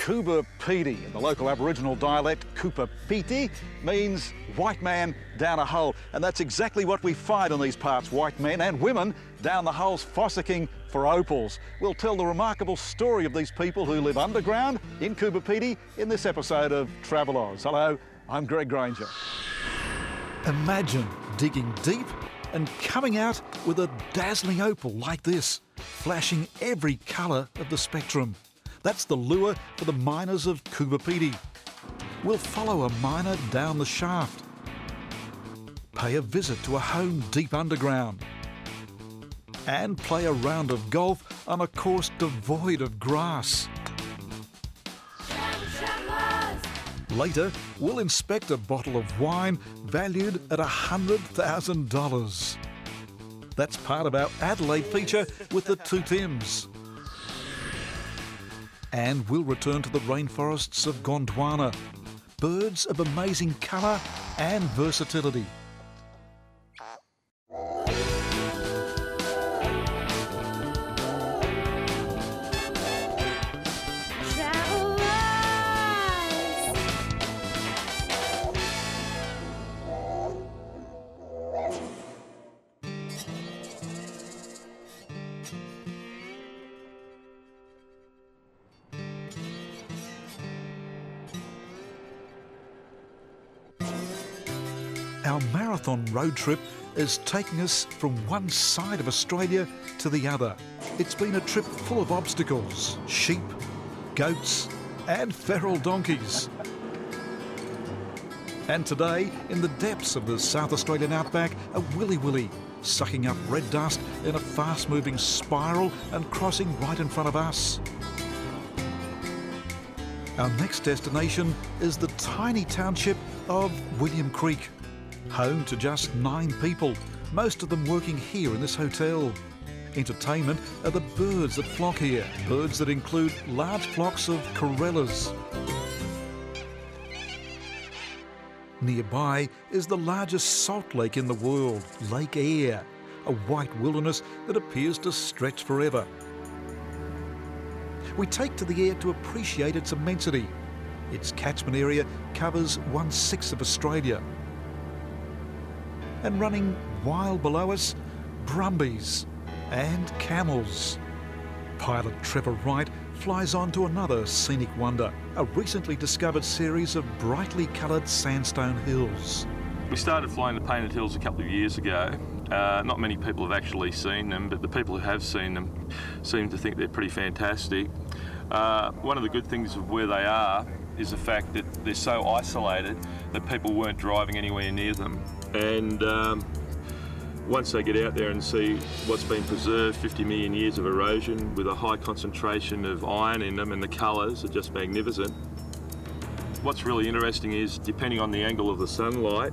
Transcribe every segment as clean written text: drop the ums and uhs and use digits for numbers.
Coober Pedy. In the local Aboriginal dialect, Coober Pedy means white man down a hole. And that's exactly what we find in these parts, white men and women down the holes fossicking for opals. We'll tell the remarkable story of these people who live underground in Coober Pedy in this episode of Travel Oz. Hello, I'm Grainger. Imagine digging deep and coming out with a dazzling opal like this, flashing every colour of the spectrum. That's the lure for the miners of Coober Pedy. We'll follow a miner down the shaft, pay a visit to a home deep underground, and play a round of golf on a course devoid of grass. Later, we'll inspect a bottle of wine valued at $100,000. That's part of our Adelaide feature with the two Tims. And we'll return to the rainforests of Gondwana, birds of amazing colour and versatility. Our marathon road trip is taking us from one side of Australia to the other. It's been a trip full of obstacles, sheep, goats and feral donkeys. And today, in the depths of the South Australian outback, a willy-willy sucking up red dust in a fast-moving spiral and crossing right in front of us. Our next destination is the tiny township of William Creek, home to just 9 people, most of them working here in this hotel. Entertainment are the birds that flock here, birds that include large flocks of corellas. Nearby is the largest salt lake in the world, Lake Eyre, a white wilderness that appears to stretch forever. We take to the Eyre to appreciate its immensity. Its catchment area covers 1/6 of Australia. And running wild below us, brumbies and camels. Pilot Trevor Wright flies on to another scenic wonder, a recently discovered series of brightly coloured sandstone hills. We started flying the Painted Hills a couple of years ago. Not many people have actually seen them, but the people who have seen them seem to think they're pretty fantastic. One of the good things of where they are is the fact that they're so isolated that people weren't driving anywhere near them. And once they get out there and see what's been preserved, 50 million years of erosion with a high concentration of iron in them, and the colours are just magnificent. What's really interesting is, depending on the angle of the sunlight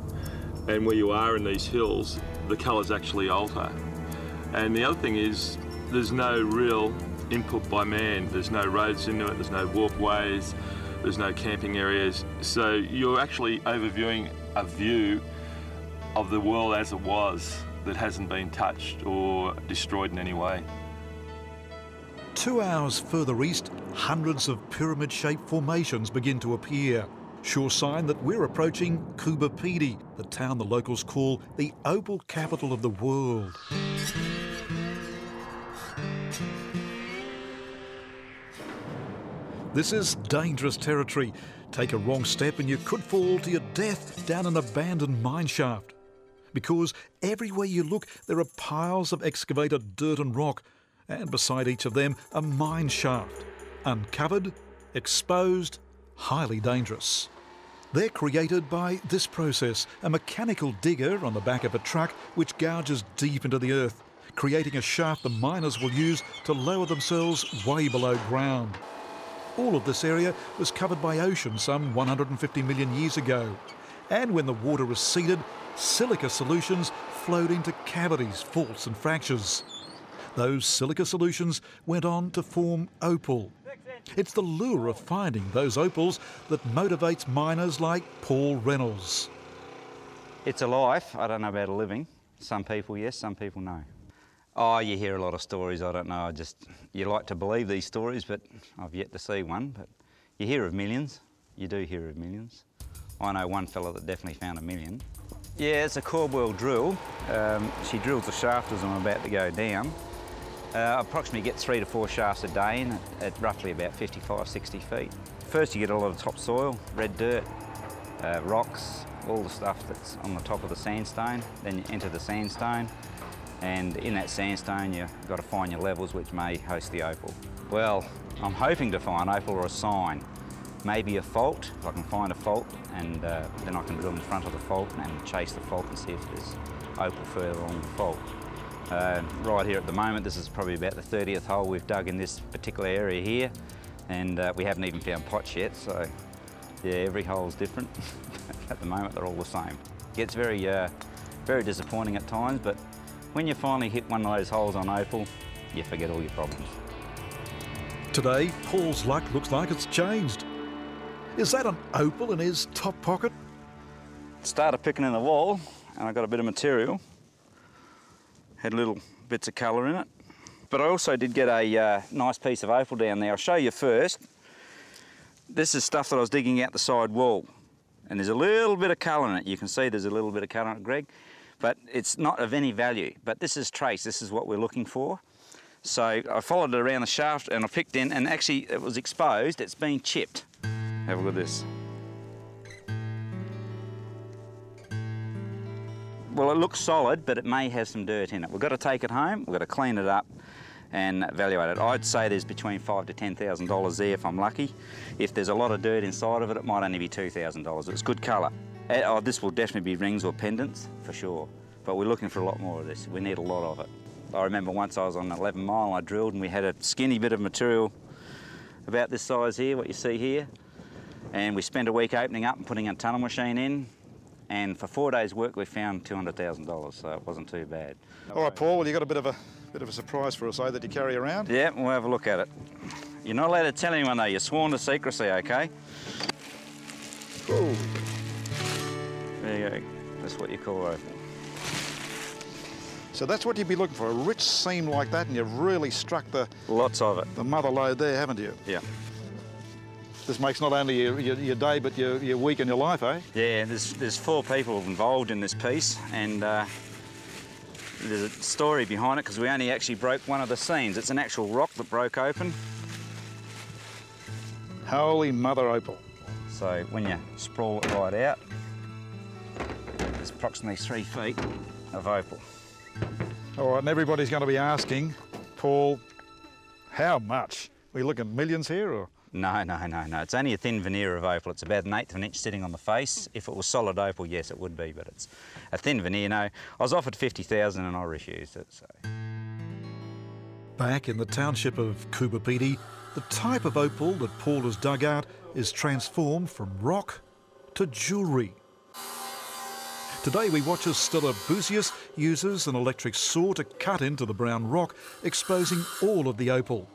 and where you are in these hills, the colours actually alter. And the other thing is, there's no real input by man. There's no roads into it, there's no walkways, there's no camping areas. So you're actually overviewing a view of the world as it was, that hasn't been touched or destroyed in any way. 2 hours further east, hundreds of pyramid-shaped formations begin to appear. Sure sign that we're approaching Coober Pedy, the town the locals call the opal capital of the world. This is dangerous territory. Take a wrong step and you could fall to your death down an abandoned mine shaft. Because everywhere you look, there are piles of excavated dirt and rock, and beside each of them, a mine shaft. Uncovered, exposed, highly dangerous. They're created by this process, a mechanical digger on the back of a truck which gouges deep into the earth, creating a shaft the miners will use to lower themselves way below ground. All of this area was covered by ocean some 150 million years ago, and when the water receded, silica solutions flowed into cavities, faults and fractures. Those silica solutions went on to form opal. It's the lure of finding those opals that motivates miners like Paul Reynolds. It's a life. I don't know about a living. Some people yes, some people no. Oh, you hear a lot of stories. I don't know. You like to believe these stories, but I've yet to see one. But You hear of millions. You do hear of millions. I know one fella that definitely found a million. Yeah, it's a Coober drill. She drills the shaft as I'm about to go down. Approximately get 3 to 4 shafts a day in at roughly about 55, 60 feet. First you get a lot of topsoil, red dirt, rocks, all the stuff that's on the top of the sandstone. Then you enter the sandstone, and in that sandstone you've got to find your levels which may host the opal. Well, I'm hoping to find opal or a sign. Maybe a fault, if I can find a fault, and then I can drill in front of the fault and chase the fault and see if there's opal further along the fault. Right here at the moment, this is probably about the 30th hole we've dug in this particular area here, and we haven't even found pots yet, so yeah, every hole's different. At the moment, they're all the same. It gets very, very disappointing at times, but when you finally hit one of those holes on opal, you forget all your problems. Today, Paul's luck looks like it's changed. Is that an opal in his top pocket? Started picking in the wall, and I got a bit of material. Had little bits of colour in it. But I also did get a nice piece of opal down there. I'll show you first. This is stuff that I was digging out the side wall. And there's a little bit of colour in it. You can see there's a little bit of colour in it, Greg. But it's not of any value. But this is trace. This is what we're looking for. So I followed it around the shaft and I picked in, and actually it was exposed. It's been chipped. Have a look at this. Well, it looks solid, but it may have some dirt in it. We've got to take it home, we've got to clean it up and evaluate it. I'd say there's between $5,000 to $10,000 there if I'm lucky. If there's a lot of dirt inside of it, it might only be $2,000. It's good colour. Oh, this will definitely be rings or pendants, for sure. But we're looking for a lot more of this. We need a lot of it. I remember once I was on 11 Mile and I drilled, and we had a skinny bit of material about this size here, what you see here. And we spent a week opening up and putting a tunnel machine in. And for 4 days' work, we found $200,000, so it wasn't too bad. All right, Paul, well, you got a bit of a surprise for us, eh, that you carry around? Yeah, we'll have a look at it. You're not allowed to tell anyone, though. You're sworn to secrecy, OK? Ooh. There you go. That's what you call opal. So that's what you'd be looking for, a rich seam like that, and you've really struck Lots of it. the mother lode there, haven't you? Yeah. This makes not only your day, but your week and your life, eh? Yeah, there's 4 people involved in this piece, and there's a story behind it because we only actually broke one of the seams. It's an actual rock that broke open. Holy mother opal. So when you sprawl it right out, there's approximately 3 feet of opal. All right, and everybody's going to be asking, Paul, how much? Are we looking millions here, or? No. It's only a thin veneer of opal. It's about 1/8 of an inch sitting on the face. If it was solid opal, yes, it would be, but it's a thin veneer. No, I was offered $50,000 and I refused it. So. Back in the township of Coober Pedy, the type of opal that Paul has dug out is transformed from rock to jewellery. Today we watch as Stella Busius uses an electric saw to cut into the brown rock, exposing all of the opal.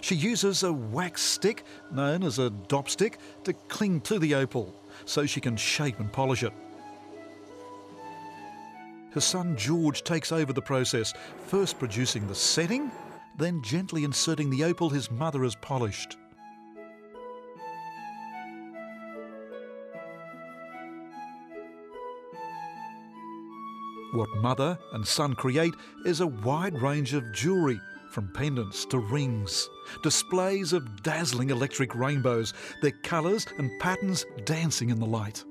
She uses a wax stick, known as a dop stick, to cling to the opal so she can shape and polish it. Her son George takes over the process, first producing the setting, then gently inserting the opal his mother has polished. What mother and son create is a wide range of jewellery, from pendants to rings, displays of dazzling electric rainbows, their colours and patterns dancing in the light.